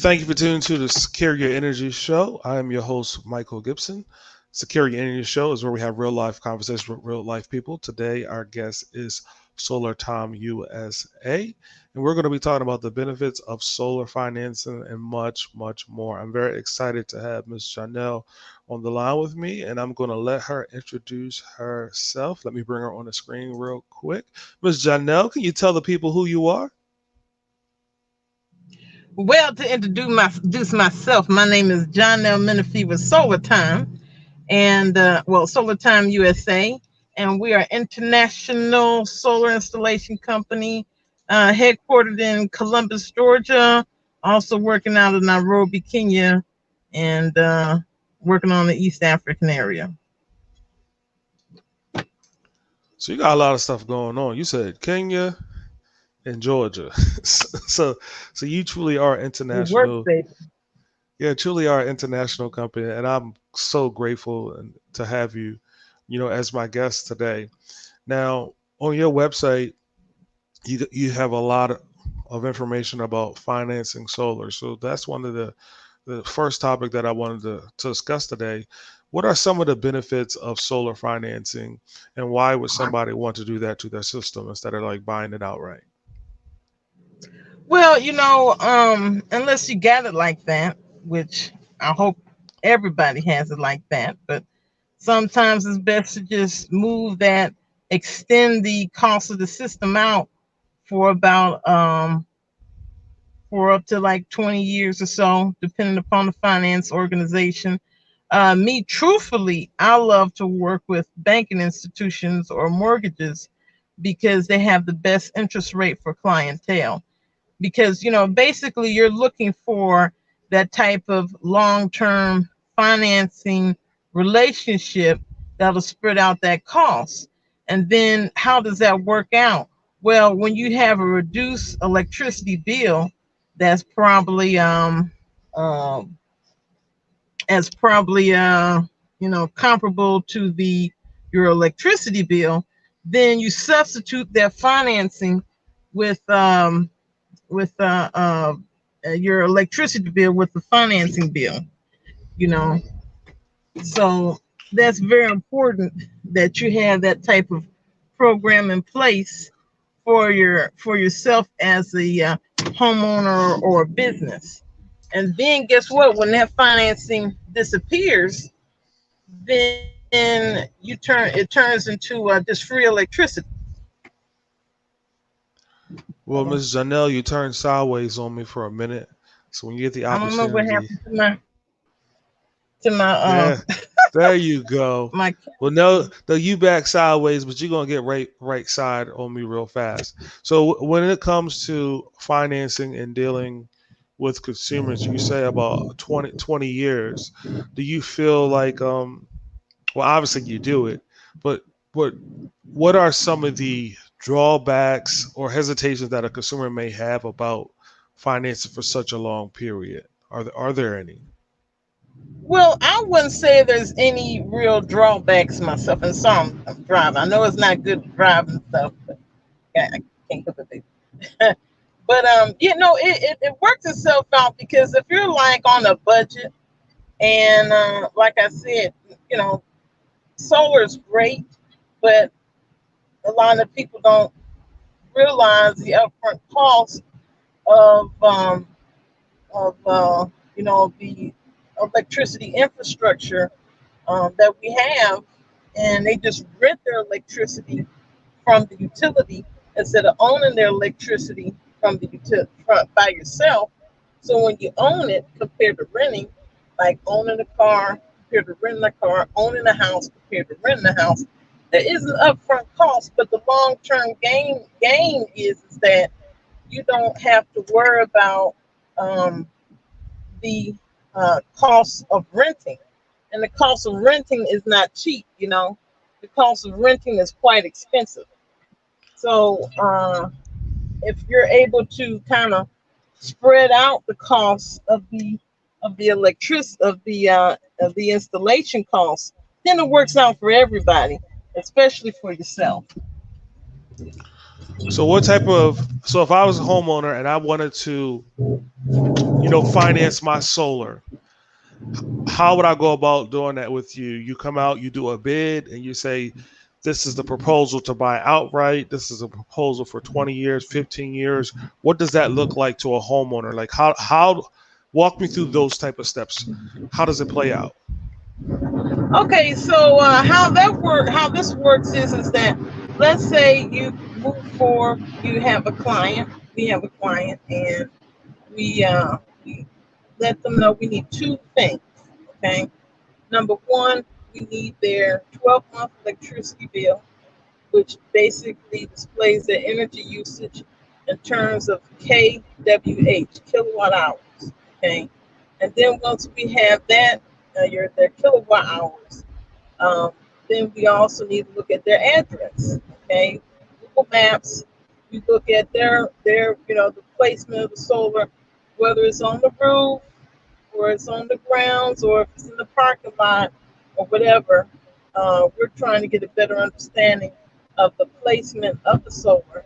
Thank you for tuning to the Secure Your Energy Show. I am your host, Michael Gibson. Secure Your Energy Show is where we have real life conversations with real life people. Today, our guest is Solar Tyme USA, and we're going to be talking about the benefits of solar financing and much, much more. I'm very excited to have Ms. Jonnell on the line with me, and I'm going to let her introduce herself. Let me bring her on the screen real quick. Ms. Jonnell, can you tell the people who you are? Well, to introduce myself, my name is Jonnell Minefee with Solar Tyme, and Solar Tyme USA, and we are international solar installation company, headquartered in Columbus, Georgia. Also working out of Nairobi, Kenya, and working on the East African area. So you got a lot of stuff going on. You said Kenya and Georgia. so so you truly are We work, international. baby. Yeah, truly are an international company, and I'm so grateful to have you, as my guest today. Now, on your website, you have a lot of information about financing solar. So that's one of the first topic that I wanted to discuss today. What are some of the benefits of solar financing, and why would somebody want to do that to their system instead of like buying it outright? Well, unless you got it like that, which I hope everybody has it like that, but sometimes it's best to just move that, extend the cost of the system out for about for up to like 20 years or so, depending upon the finance organization. Me, truthfully, I love to work with banking institutions or mortgages because they have the best interest rate for clientele. Because, basically you're looking for that type of long-term financing relationship that'll spread out that cost. And then how does that work out? Well, when you have a reduced electricity bill that's probably um as probably comparable to the your electricity bill, then you substitute that financing with your electricity bill with the financing bill, you know. So that's very important that you have that type of program in place for yourself as a homeowner or a business. And then guess what? When that financing disappears, then it turns into just free electricity. Well, Ms. Janelle, you turned sideways on me for a minute. So when you get the I don't know what opportunity, happened to my yeah, there you go. my Well, no, you back sideways, but you're gonna get right side on me real fast. So when it comes to financing and dealing with consumers, you say about 20 years. Do you feel like well, obviously you do it, but what what are some of the drawbacks or hesitations that a consumer may have about financing for such a long period? Are there any? Well, I wouldn't say there's any real drawbacks myself. And so I'm driving. I know it's not good driving stuff, but I can't help it. But it works itself out because if you're like on a budget and like I said, you know, solar is great, but a lot of people don't realize the upfront cost of the electricity infrastructure that we have, and they just rent their electricity from the utility instead of owning their electricity from the utility by yourself. So when you own it, compared to renting, like owning a car compared to renting a car, owning a house compared to renting a house, there is an upfront cost, but the long term gain is that you don't have to worry about um, the cost of renting. And the cost of renting is not cheap, you know. The cost of renting is quite expensive. So if you're able to kind of spread out the cost of the of the installation costs, then it works out for everybody, especially for yourself. So if I was a homeowner and I wanted to, finance my solar, how would I go about doing that with you? You come out, you do a bid, and you say, this is the proposal to buy outright. This is a proposal for 20 years, 15 years. What does that look like to a homeowner? Like walk me through those type of steps. How does it play out? Okay, so how this works is that, let's say you move forward, you have a client, we have a client, and we let them know we need two things. Okay, number one, we need their 12-month electricity bill, which basically displays their energy usage in terms of kWh, kilowatt hours. Okay, and then once we have that, their kilowatt hours, um, then we also need to look at their address. Okay, Google Maps. We look at their the placement of the solar, whether it's on the roof or it's on the grounds or if it's in the parking lot or whatever. We're trying to get a better understanding of the placement of the solar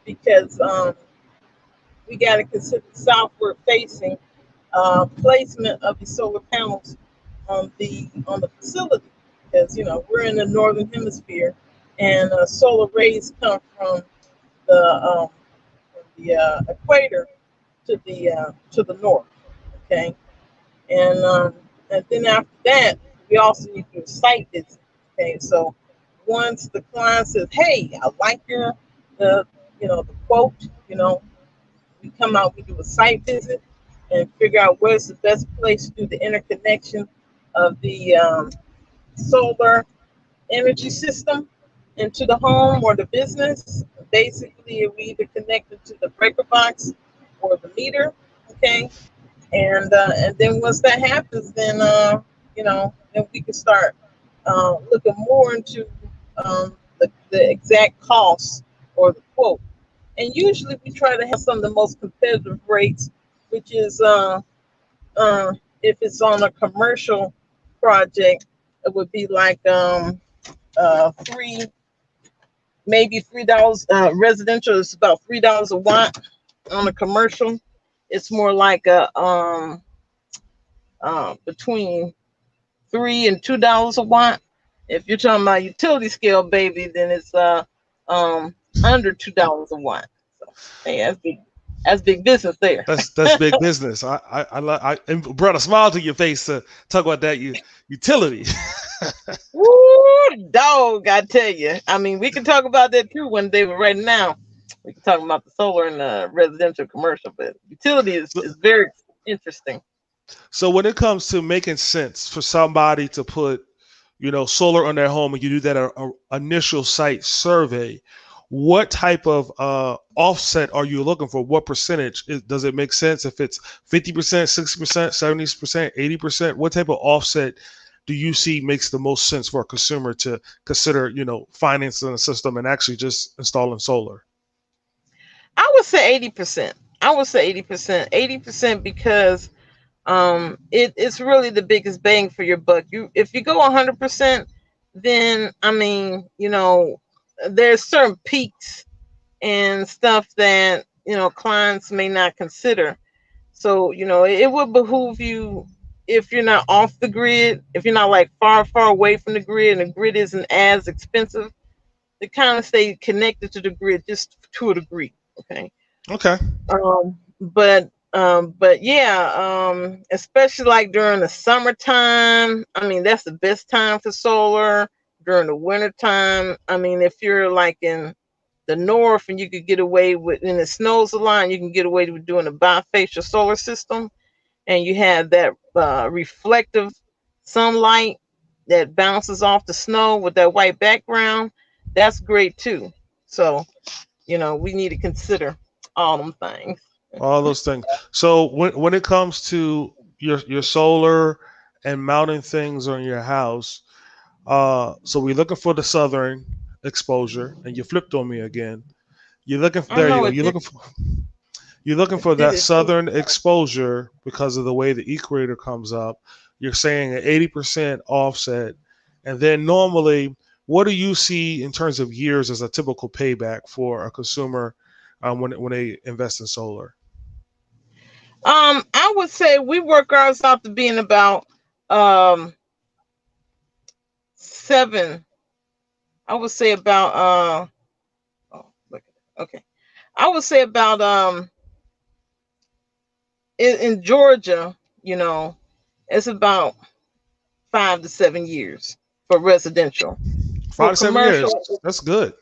because we got to consider southward facing placement of the solar panels on the facility because we're in the northern hemisphere and solar rays come from the equator to the north. Okay, and then after that, we also need to do a site visit. Okay, so once the client says, "Hey, I like the the quote," we come out, we do a site visit, and figure out where's the best place to do the interconnection of the solar energy system into the home or the business. Basically, we either connect it to the breaker box or the meter. Okay, and then once that happens, then we can start looking more into the exact costs or the quote. And usually we try to have some of the most competitive rates, which is if it's on a commercial project, it would be like three, maybe $3. Residential is about $3 a watt. On a commercial, it's more like a between $3 and $2 a watt. If you're talking about utility scale, baby, then it's um under $2 a watt. So hey, that's big business there. That's big business. I and brought a smile to your face to talk about that utility. Woo, dog! I tell you. I mean, we can talk about that too one day, but right now we can talk about the solar and the residential commercial. But utility is very interesting. So when it comes to making sense for somebody to put, solar on their home, and you do that initial site survey, what type of offset are you looking for? What percentage? Does it make sense if it's 50%, 60%, 70%, 80%? What type of offset do you see makes the most sense for a consumer to consider, financing a system and actually just installing solar? I would say 80%. I would say 80%. 80% because it's really the biggest bang for your buck. You If you go 100%, then I mean, there's certain peaks and stuff that clients may not consider. So it would behoove you, if you're not off the grid, if you're not like far away from the grid and the grid isn't as expensive, to kind of stay connected to the grid just to a degree. Okay. Okay. But yeah, especially like during the summertime, I mean that's the best time for solar. During the wintertime, I mean if you're like in the north and you could get away with, and it snows a lot, and you can get away with doing a bifacial solar system, and you have that reflective sunlight that bounces off the snow with that white background. That's great too. So we need to consider all them things. All those things. So when it comes to your solar and mounting things on your house, so we're looking for the southern exposure, and you flipped on me again. You're looking. I There you know go. it did. You're looking It for did that it too. southern exposure because of the way the equator comes up. You're saying an 80% offset, and then normally, what do you see in terms of years as a typical payback for a consumer when they invest in solar? I would say we work ours out to being about um seven. I would say about oh look okay. I would say about in Georgia, you know, it's about 5 to 7 years for residential. For 5 to 7 years. commercial, That's good.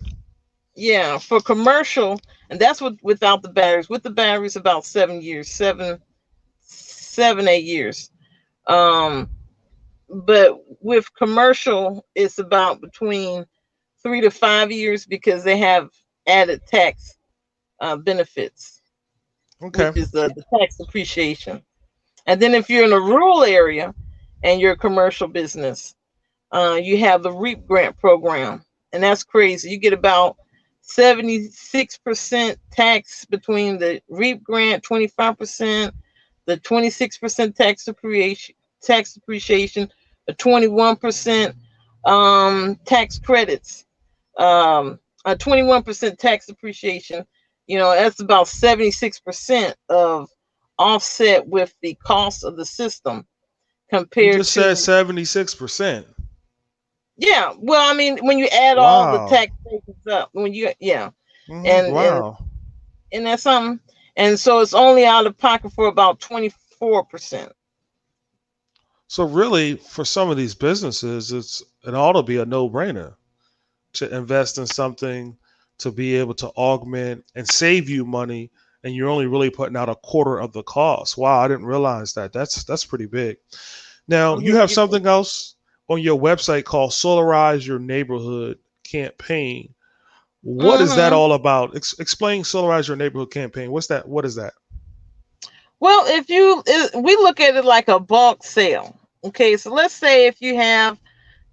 yeah, for commercial, and that's with without the batteries. With the batteries, about 7 years, 8 years. Um, but with commercial, it's about between 3 to 5 years because they have added tax benefits, Okay. which is the tax depreciation. And then if you're in a rural area and you're a commercial business, you have the REAP grant program, and that's crazy. You get about 76% tax between the REAP grant, 25%, the 26% tax depreciation, the 21% tax credits, a 21% tax depreciation. You know, that's about 76% of offset with the cost of the system You compared just said to. 76%. Yeah, well, I mean, when you add all the Wow. taxations up, when you yeah, Hmm. and Wow. that's something, and so it's only out of pocket for about 24%. So really, for some of these businesses, it ought to be a no-brainer to invest in something to be able to augment and save you money, and you're only really putting out a quarter of the cost. Wow, I didn't realize that. That's pretty big. Now you have You, something else on your website called Solarize Your Neighborhood campaign. What is that hmm all about? Explain Solarize Your Neighborhood campaign. What's that? What is that? Well, we look at it like a bulk sale. Okay, so let's say if you have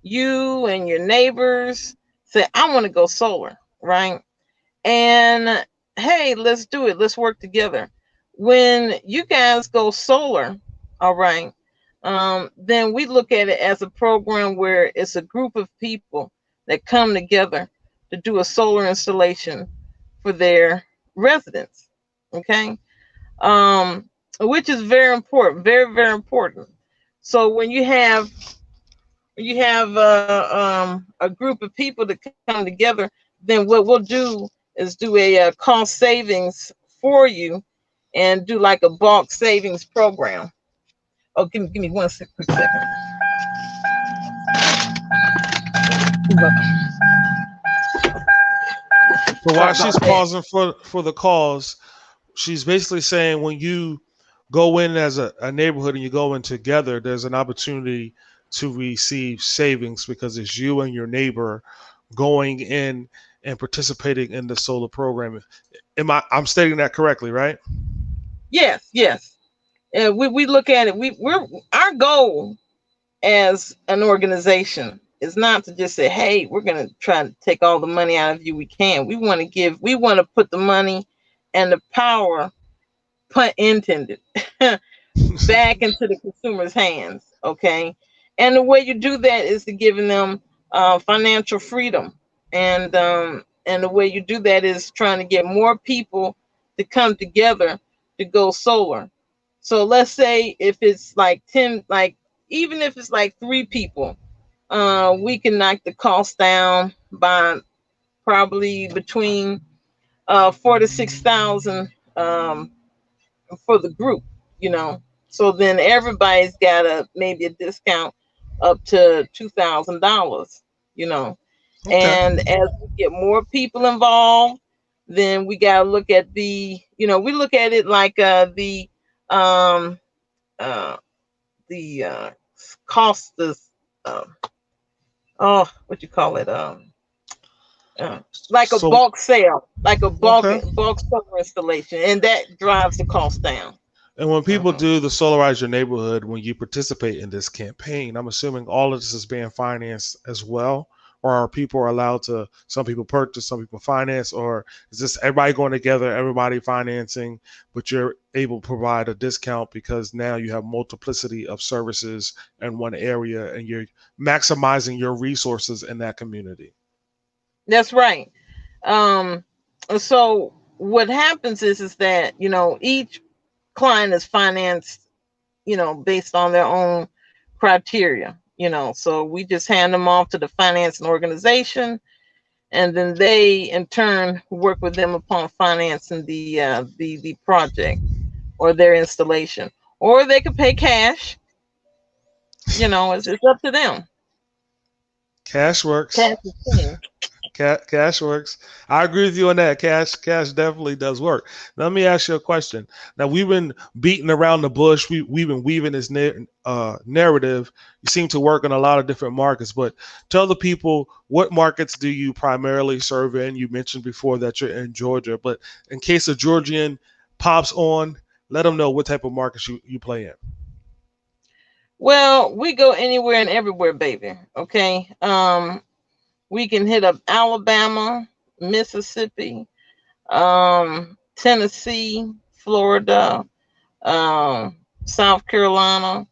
you and your neighbors say, "I want to go solar," right? And hey, let's do it. Let's work together. When you guys go solar, all right, then we look at it as a program where it's a group of people that come together to do a solar installation for their residents. Okay, which is very important, very very important. So when you have a group of people that come together, then what we'll do is do a cost savings for you and do like a bulk savings program. Oh, give me quick second. So while Sorry about she's that. pausing for the calls, she's basically saying when you go in as a neighborhood and you go in together, there's an opportunity to receive savings because it's you and your neighbor going in and participating in the solar program. I'm stating that correctly, right? Yes, yes. We look at it. We're our goal as an organization is not to just say, "Hey, we're going to try to take all the money out of you we can." We want to put the money and the power, pun intended, back into the consumer's hands. Okay, and the way you do that is to giving them financial freedom, and the way you do that is trying to get more people to come together to go solar. So let's say if it's like 10, like even if it's like 3 people, we can knock the cost down by probably between 4 to 6 thousand for the group, you know. So then everybody's got a maybe a discount up to $2,000, you know. Okay. And as we get more people involved, then we gotta look at we look at it like um uh the cost of uh, oh what you call it uh, like a So bulk sale, like a okay. bulk solar installation, and that drives the cost down. And when people hmm do the Solarize Your Neighborhood, when you participate in this campaign, I'm assuming all of this is being financed as well. Or are people allowed to, some people purchase, some people finance, or is this everybody going together, everybody financing, but you're able to provide a discount because now you have multiplicity of services in one area and you're maximizing your resources in that community? That's right. Um, so what happens is that each client is financed, based on their own criteria. So we just hand them off to the financing organization, and then they in turn work with them upon financing the project or their installation, or they could pay cash. It's up to them. Cash works. Cash is king. Cash works. I agree with you on that. Cash definitely does work. Now, let me ask you a question. Now, we've been beating around the bush. We've been weaving this narrative. You seem to work in a lot of different markets, but tell the people, what markets do you primarily serve in? You mentioned before that you're in Georgia, but in case a Georgian pops on, let them know what type of markets you play in. Well, we go anywhere and everywhere, baby. Okay. We can hit up Alabama, Mississippi, Tennessee, Florida, South Carolina,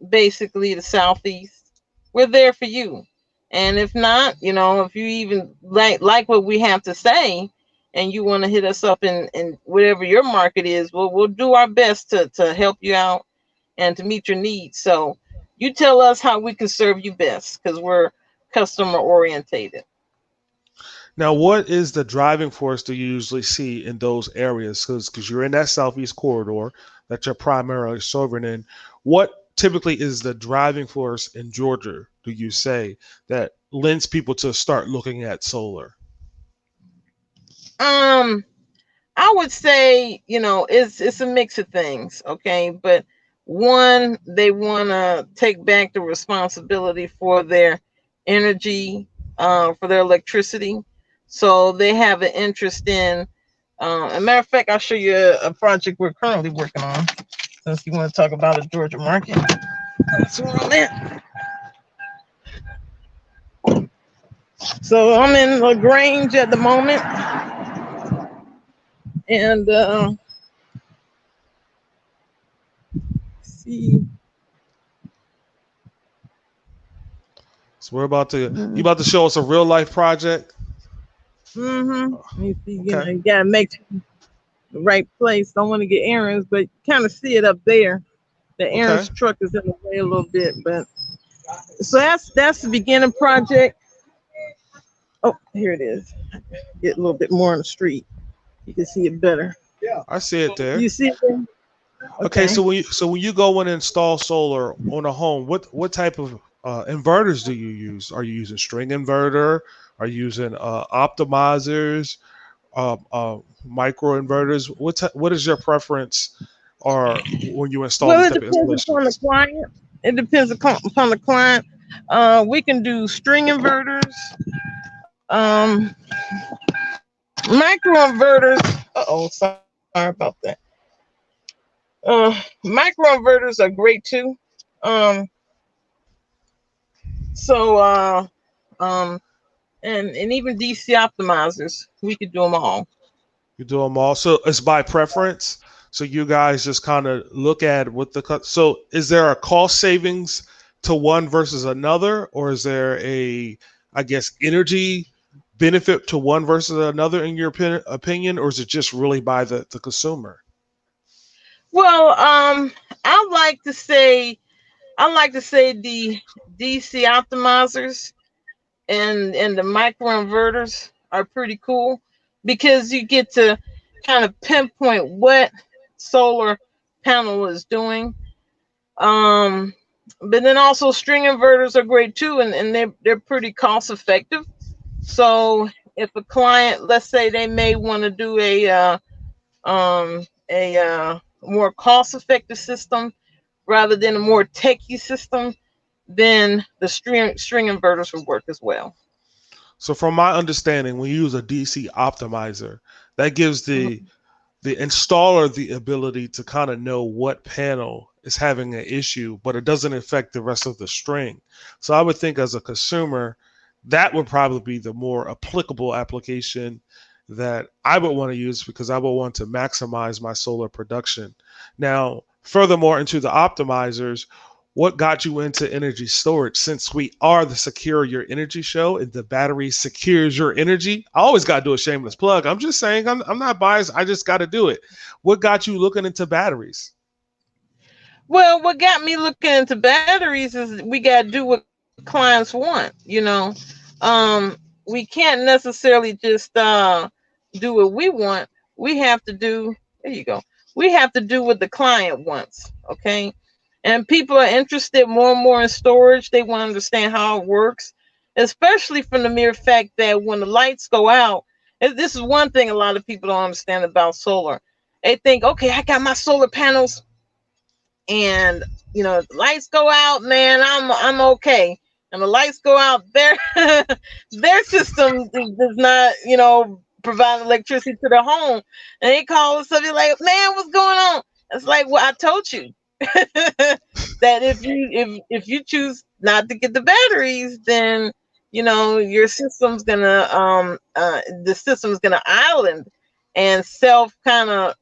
basically the Southeast. We're there for you. And if not, if you even like what we have to say and you want to hit us up in whatever your market is, we'll do our best to help you out and to meet your needs. So you tell us how we can serve you best, because we're customer orientated. Now, what is the driving force do you usually see in those areas? Because you're in that southeast corridor that you're primarily serving in. What typically is the driving force in Georgia, do you say, that lends people to start looking at solar? Um, I would say, it's a mix of things, okay? But one, they want to take back the responsibility for their energy, for their electricity. So they have an interest in, a matter of fact, I'll show you a project we're currently working on, since you want to talk about a Georgia market. That's where I'm at. So I'm in LaGrange at the moment, and see. So you about to show us a real life project? You see, Okay. you gotta make the right place. Don't want to get errands, but kind of see it up there. The Okay. errands truck is in the way a little bit, but so that's the beginning project. Oh, here it is. Get a little bit more on the street. You can see it better. I see it there. You see it there? Okay, Okay. so when you go and install solar on a home, what type of inverters do you use? Are you using string inverter? Are you using optimizers, micro inverters? What is your preference, or when you install Well, these it type of depends upon the installations? client. It depends upon the client. We can do string inverters, um, micro inverters. Uh-oh, sorry about that. Micro inverters are great too. Um, so um, and even DC optimizers, we could do them all. You do them all. So it's by preference. So you guys just kind of look at what so is there a cost savings to one versus another, or is there a, I guess, energy benefit to one versus another in your opinion, or is it just really by the consumer? Well, I like to say the DC optimizers and the microinverters are pretty cool, because you get to kind of pinpoint what solar panel is doing. Um, but then also string inverters are great too, and they're pretty cost effective. So if a client, let's say they may want to do a more cost effective system rather than a more techy system, then the string inverters would work as well. So from my understanding, when you use a DC optimizer, that gives the installer the ability to kind of know what panel is having an issue, but it doesn't affect the rest of the string. So I would think as a consumer, that would probably be the more applicable application that I would want to use, because I would want to maximize my solar production. Now, furthermore, into the optimizers, what got you into energy storage? Since we are the Secure Your Energy show and the battery secures your energy, I always got to do a shameless plug. I'm just saying, I'm not biased. I just got to do it. What got you looking into batteries? Well, what got me looking into batteries is we got to do what clients want, we can't necessarily just do what we want. We have to do, there you go. We have to do what the client wants, okay? And people are interested more and more in storage. They want to understand how it works, especially from the mere fact that when the lights go out, and this is one thing a lot of people don't understand about solar. They think, okay, I got my solar panels, and if the lights go out, man, I'm okay. And the lights go out, their system does not provide electricity to the home, and they call us up, you're like, man, what's going on? It's like, well, I told you that if you choose not to get the batteries, then your system's gonna the system's gonna island and self kind of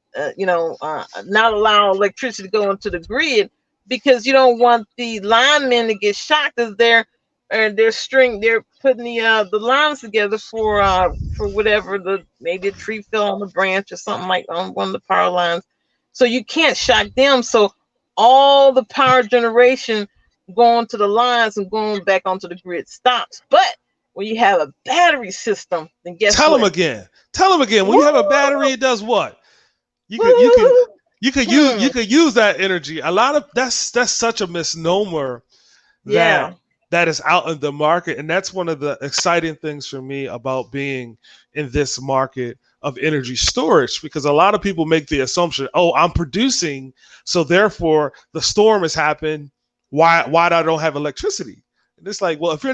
not allow electricity to go into the grid, because you don't want the linemen to get shocked as they're putting the lines together for whatever, maybe a tree fell on the branch or something, like on one of the power lines. So you can't shock them. So all the power generation going to the lines and going back onto the grid stops. But when you have a battery system, then guess Tell them what? again. Tell them again. When you have a battery, Woo! it does what? You could you could Woo! you Hmm. could use that energy. A lot of that's such a misnomer that Yeah. that is out in the market, and that's one of the exciting things for me about being in this market of energy storage, because a lot of people make the assumption, oh, I'm producing, so therefore the storm has happened, why I don't have electricity. And it's like, well, if you're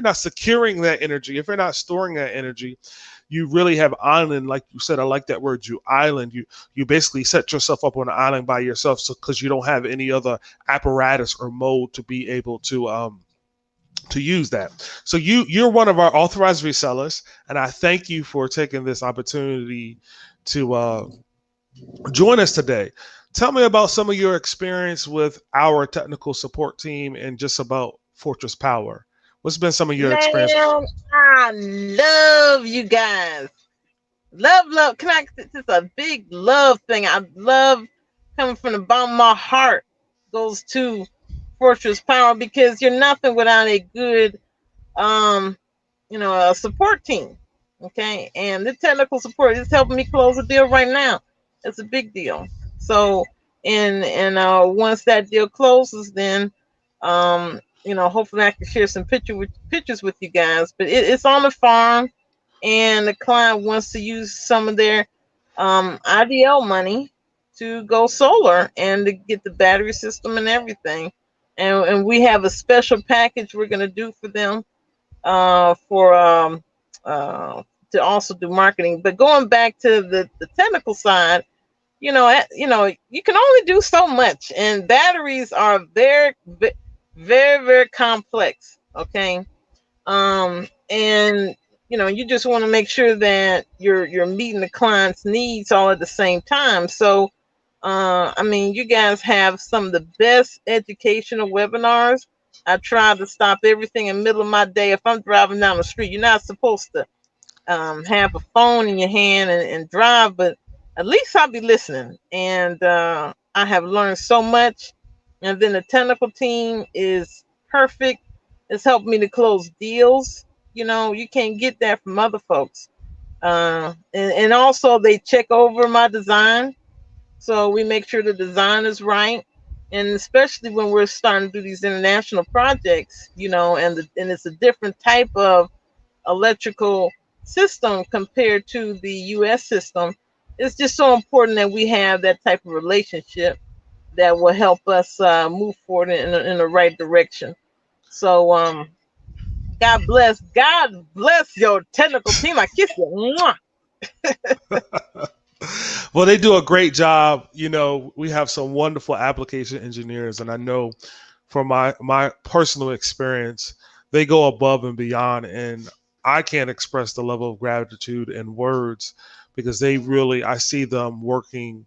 not securing that energy, if you're not storing that energy, you really have island, like you said. I like that word, you island. You basically set yourself up on an island by yourself, so because you don't have any other apparatus or mode to be able to use that. So you're one of our authorized resellers, and I thank you for taking this opportunity to join us today. Tell me about some of your experience with our technical support team and just about Fortress Power. What's been some of your experience? Man, I love you guys. Love. Can I? This is a big love thing. I love, coming from the bottom of my heart, goes to Fortress Power, because you're nothing without a good, um, a support team. Okay, and the technical support is helping me close a deal right now. It's a big deal. So, and once that deal closes, then hopefully I can share some pictures with you guys. But it's on the farm, and the client wants to use some of their IDL money to go solar and to get the battery system and everything. And we have a special package we're going to do for them, for uh, to also do marketing. But going back to the technical side, you can only do so much, and batteries are very complex. Okay, and you just want to make sure that you're meeting the client's needs all at the same time. So I mean, you guys have some of the best educational webinars. I try to stop everything in the middle of my day. If I'm driving down the street, you're not supposed to have a phone in your hand and drive, but at least I'll be listening. And I have learned so much. And then the technical team is perfect. It's helped me to close deals. You can't get that from other folks. And also, they check over my design, so we make sure the design is right. And especially when we're starting to do these international projects, and it's a different type of electrical system compared to the US system. It's just so important that we have that type of relationship that will help us move forward in the right direction. So, God bless your technical team. I kiss you. Mwah. Well, they do a great job. We have some wonderful application engineers, and I know from my personal experience, they go above and beyond, and I can't express the level of gratitude in words, because they really, I see them working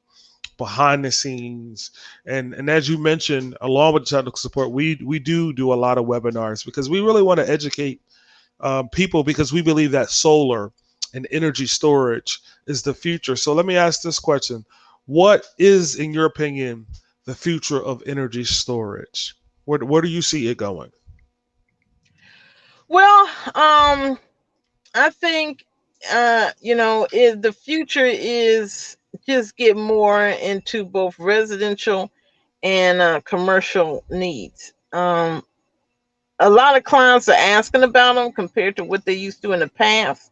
behind the scenes, and as you mentioned, along with technical support, we do a lot of webinars because we really want to educate people because we believe that solar and energy storage is the future. So let me ask this question: what is, in your opinion, the future of energy storage? Where do you see it going? Well, I think the future is just get more into both residential and commercial needs. A lot of clients are asking about them compared to what they used to in the past,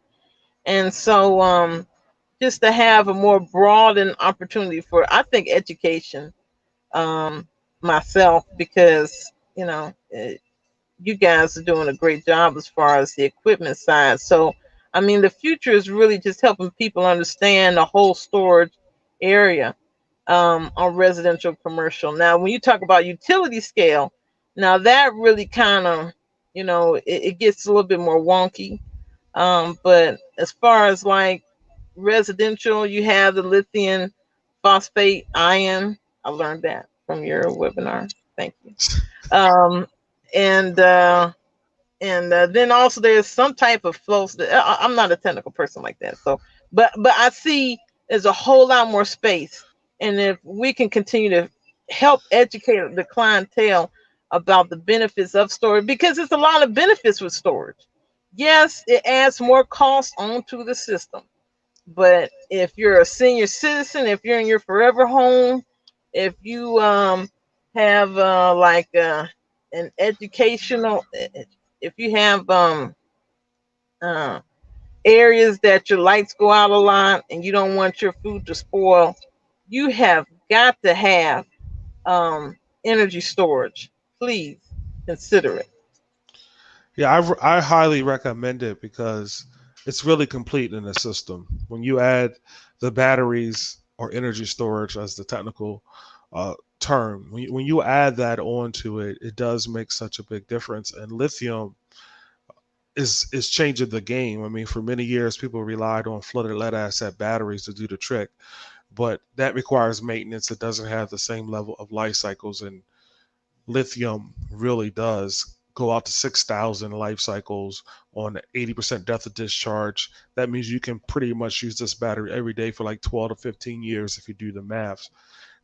and so just to have a more broad and opportunity for, I think, education, um, myself, because you guys are doing a great job as far as the equipment side. So, I mean, the future is really just helping people understand the whole storage area, on residential, commercial. Now, when you talk about utility scale, now that really kind of, it gets a little bit more wonky. But as far as like residential, you have the lithium phosphate ion. I learned that from your webinar. Thank you. Um, and then also there's some type of flows that I'm not a technical person like that. So, but I see there's a whole lot more space, and if we can continue to help educate the clientele about the benefits of storage, because it's a lot of benefits with storage. Yes, it adds more cost onto the system, but if you're a senior citizen, if you're in your forever home, if you have like an educational, if you have uh, areas that your lights go out a lot and you don't want your food to spoil, you have got to have energy storage. Please consider it. Yeah, I highly recommend it because it's really complete in the system. When you add the batteries or energy storage as the technical term, when you add that onto it, it does make such a big difference. And lithium is changing the game. I mean, for many years, people relied on flooded lead acid batteries to do the trick, but that requires maintenance. It doesn't have the same level of life cycles, and lithium really does go out to 6,000 life cycles on 80% depth of discharge. That means you can pretty much use this battery every day for like 12 to 15 years if you do the math.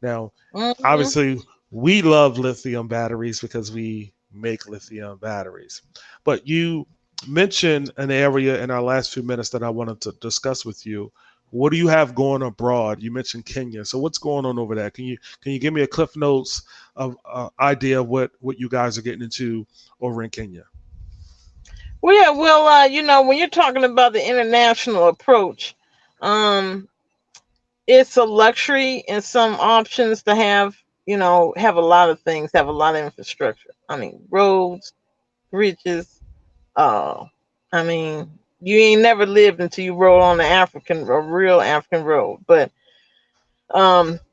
Now, Hmm. obviously, we love lithium batteries because we make lithium batteries. But you mentioned an area in our last few minutes that I wanted to discuss with you. What do you have going abroad? You mentioned Kenya. So what's going on over there? Can you give me a cliff notes of idea of what you guys are getting into over in Kenya? Well, yeah, well, when you're talking about the international approach, um, it's a luxury and some options to have, have a lot of things, have a lot of infrastructure. I mean, roads, bridges. Uh, I mean, you ain't never lived until you rode on a real African road. But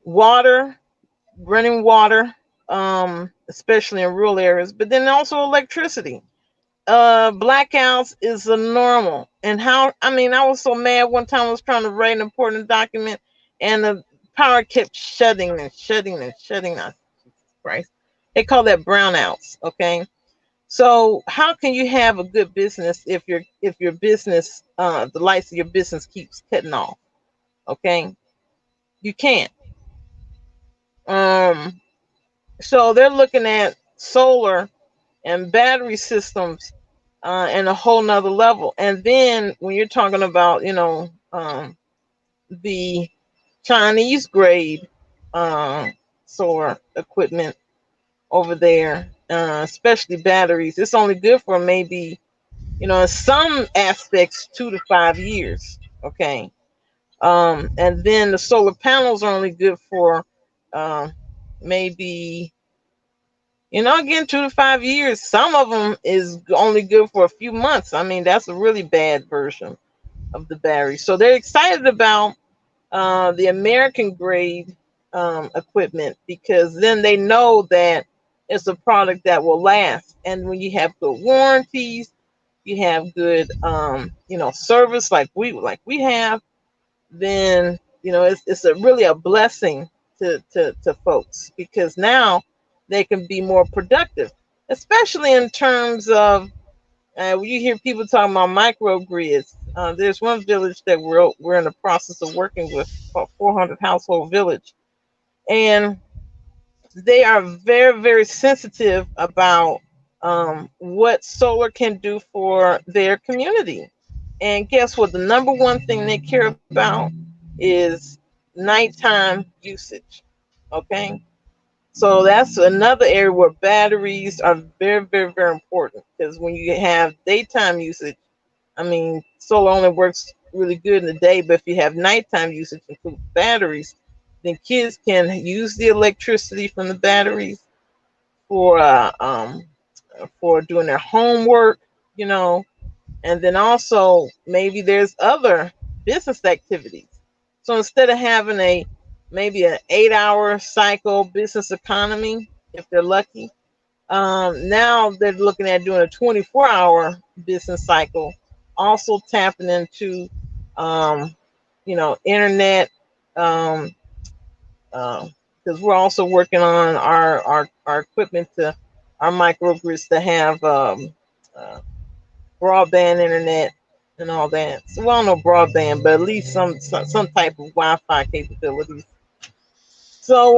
water, running water, especially in rural areas. But then also electricity. Blackouts is a normal. And how? I mean, I was so mad one time. I was trying to write an important document, and the power kept shutting and shutting and shutting. Right? They call that brownouts. Okay. So how can you have a good business if your business, the lights of your business keeps cutting off? Okay, you can't. Um, so they're looking at solar and battery systems, and a whole nother level. And then when you're talking about, the Chinese grade uh, solar equipment over there, especially batteries, it's only good for maybe, in some aspects, 2 to 5 years. Okay. And then the solar panels are only good for um, maybe, again, 2 to 5 years. Some of them is only good for a few months. I mean, that's a really bad version of the battery. So they're excited about the American grade equipment, because then they know that it's a product that will last. And when you have good warranties, you have good service like we have, then it's a really a blessing to folks, because now they can be more productive, especially in terms of you hear people talking about microgrids. There's one village that we're in the process of working with, called 400 household village, and they are very sensitive about what solar can do for their community. And guess what? The number one thing they care about is nighttime usage. Okay. So that's another area where batteries are very important, because when you have daytime usage, I mean, solar only works really good in the day, but if you have nighttime usage, include batteries, then kids can use the electricity from the batteries for doing their homework, you know, and then also maybe there's other business activities. So instead of having a maybe an 8 hour cycle business economy, if they're lucky, now they're looking at doing a 24-hour business cycle, also tapping into um, internet, um, because we're also working on our equipment to our microgrids to have uh, broadband internet and all that. So, well, no broadband, but at least some type of Wi-Fi capabilities. So,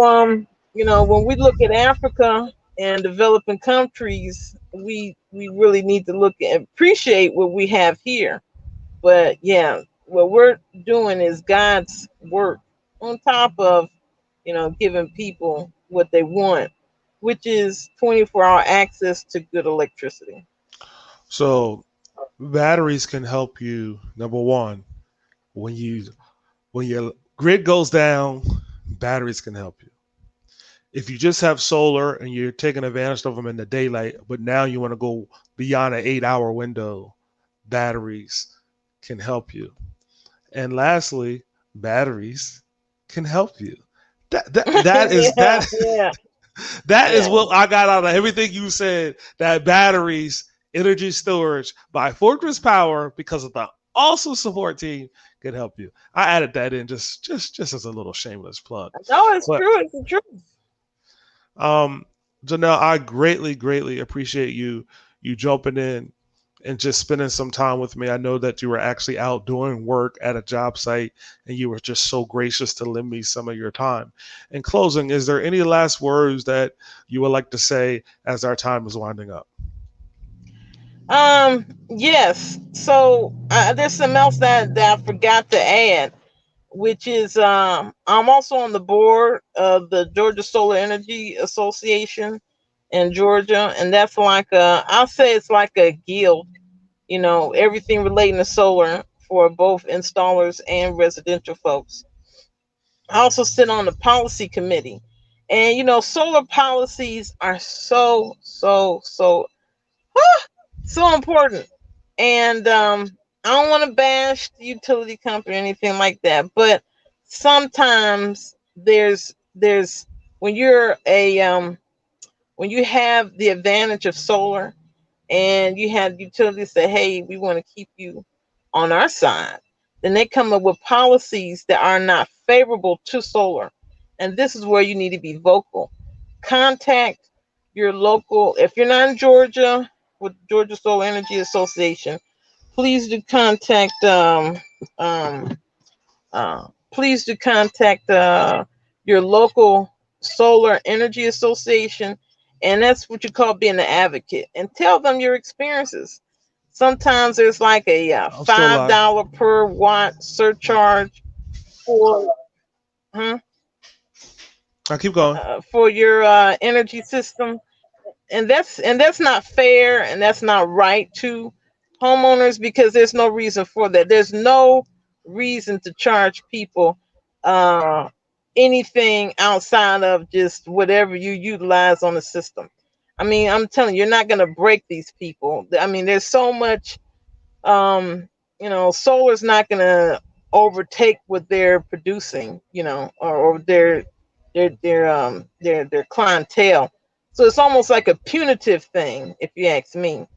when we look at Africa and developing countries, we really need to look and appreciate what we have here. But yeah, what we're doing is God's work on top of, giving people what they want, which is 24-hour access to good electricity. So batteries can help you. Number one, when you when your grid goes down, batteries can help you. If you just have solar and you're taking advantage of them in the daylight, but now you want to go beyond an 8 hour window, batteries can help you. And lastly, batteries can help you. That is Yeah, that yeah, that is yeah. what I got out of everything you said. That batteries, energy storage by Fortress Power, because of the awesome support team, can help you. I added that in just as a little shameless plug. No, it's But true. It's the truth. um, Jonnell, I greatly appreciate you jumping in and just spending some time with me. I know that you were actually out doing work at a job site and you were just so gracious to lend me some of your time. In closing, is there any last words that you would like to say as our time is winding up? Yes. So there's something else that I forgot to add, which is I'm also on the board of the Georgia Solar Energy Association in Georgia, and that's like I'll say it's like a guild, everything relating to solar for both installers and residential folks. I also sit on the policy committee. And solar policies are so important. And I don't want to bash the utility company or anything like that, but sometimes there's when you're a when you have the advantage of solar and you have utilities say, hey, we want to keep you on our side, then they come up with policies that are not favorable to solar. And this is where you need to be vocal. Contact your local, if you're not in Georgia, with Georgia Solar Energy Association, please do contact um, please do contact your local solar energy association, and that's what you call being an advocate, and tell them your experiences. Sometimes there's like a I'm still five alive. dollar per watt surcharge for huh, I keep going. for your energy system, and that's not fair, and that's not right to homeowners, because there's no reason for that. There's no reason to charge people uh anything outside of just whatever you utilize on the system. I mean, I'm telling you, you're not going to break these people. I mean, there's so much solar's not going to overtake what they're producing, or their clientele. So it's almost like a punitive thing, if you ask me.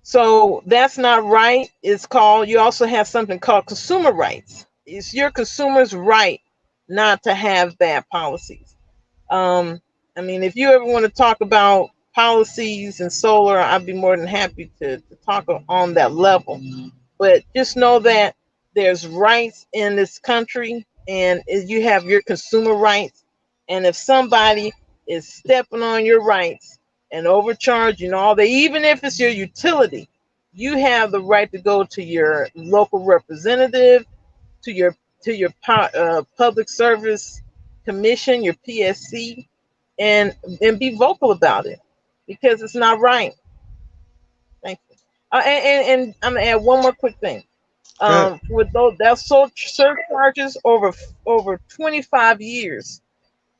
So that's not right. It's called, you also have something called consumer rights. It's your consumer's right not to have bad policies. Um, I mean, if you ever want to talk about policies and solar, I'd be more than happy to talk on that level. But just know that there's rights in this country, and you have your consumer rights. And if somebody is stepping on your rights and overcharging all they, even if it's your utility, you have the right to go to your local representative, to your public service commission, your PSC, and be vocal about it because it's not right. Thank you. And I'm gonna add one more quick thing. Good. With those that's so surcharges over 25 years,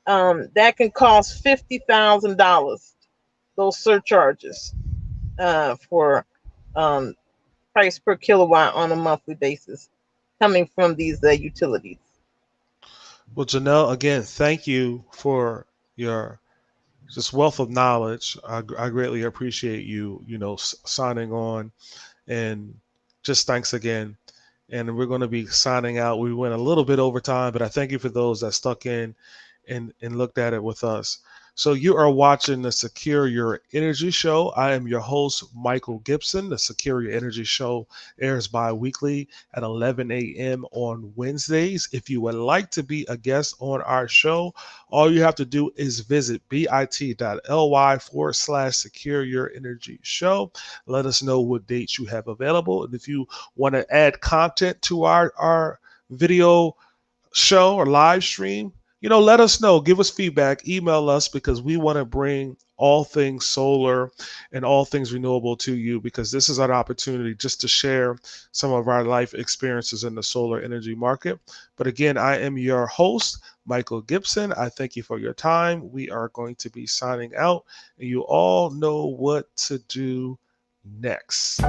that can cost $50,000. Those surcharges for um, price per kilowatt on a monthly basis coming from these utilities. Well, Jonnell, again, thank you for your just wealth of knowledge. I greatly appreciate you, signing on, and just thanks again. And we're going to be signing out. We went a little bit over time, but I thank you for those that stuck in and looked at it with us. So you are watching the Secure Your Energy Show. I am your host, Michael Gibson. The Secure Your Energy Show airs bi-weekly at 11 a.m. on Wednesdays. If you would like to be a guest on our show, all you have to do is visit bit.ly/Secure Your Energy Show. Let us know what dates you have available. And if you want to add content to our video show or live stream, let us know. Give us feedback. Email us because we want to bring all things solar and all things renewable to you because this is an opportunity just to share some of our life experiences in the solar energy market. But again, I am your host, Michael Gibson. I thank you for your time. We are going to be signing out, and you all know what to do next.